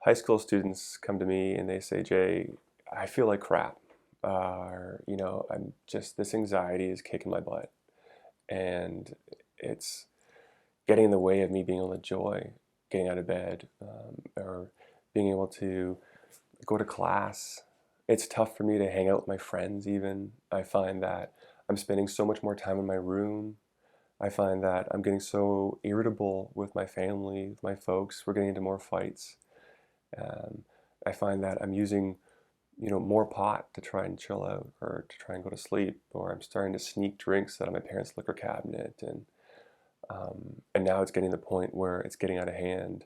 High school students come to me and they say, Jay, I feel like crap. Or, I'm just, this anxiety is kicking my butt. And it's getting in the way of me being able to enjoy getting out of bed, or being able to go to class. It's tough for me to hang out with my friends even. I find that I'm spending so much more time in my room. I find that I'm getting so irritable with my family, with my folks. We're getting into more fights. Um, I find that I'm using, more pot to try and chill out or to try and go to sleep, or I'm starting to sneak drinks out of my parents' liquor cabinet, and now it's getting to the point where it's getting out of hand,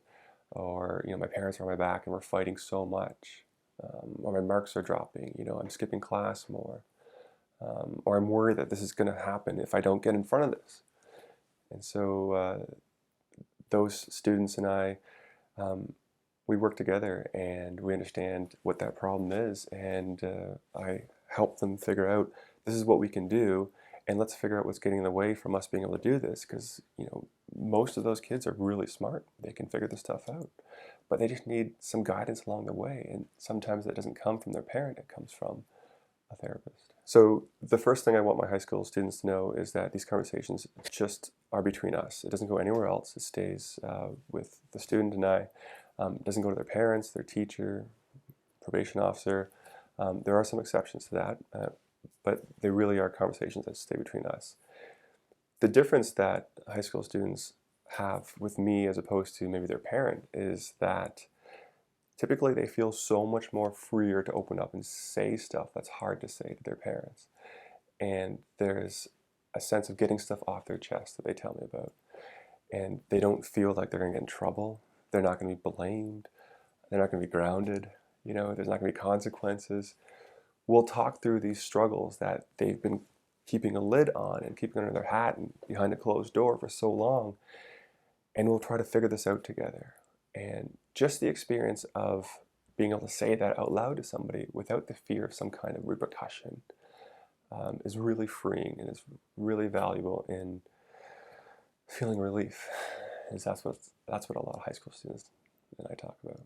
or my parents are on my back and we're fighting so much, or my marks are dropping. I'm skipping class more, or I'm worried that this is going to happen if I don't get in front of this. And so those students and I, we work together and we understand what that problem is, and I help them figure out this is what we can do, and let's figure out what's getting in the way from us being able to do this, because most of those kids are really smart. They can figure this stuff out, but they just need some guidance along the way, and sometimes that doesn't come from their parent, it comes from a therapist. So the first thing I want my high school students to know is that these conversations just are between us. It doesn't go anywhere else. It stays with the student and I. It doesn't go to their parents, their teacher, probation officer. There are some exceptions to that, but they really are conversations that stay between us. The difference that high school students have with me as opposed to maybe their parent is that typically they feel so much more freer to open up and say stuff that's hard to say to their parents. And there's a sense of getting stuff off their chest that they tell me about. And they don't feel like they're going to get in trouble. They're not going to be blamed. They're not going to be grounded. There's not going to be consequences. We'll talk through these struggles that they've been keeping a lid on and keeping under their hat and behind a closed door for so long. And we'll try to figure this out together. And just the experience of being able to say that out loud to somebody without the fear of some kind of repercussion is really freeing, and is really valuable in feeling relief. Is that's what a lot of high school students and I talk about.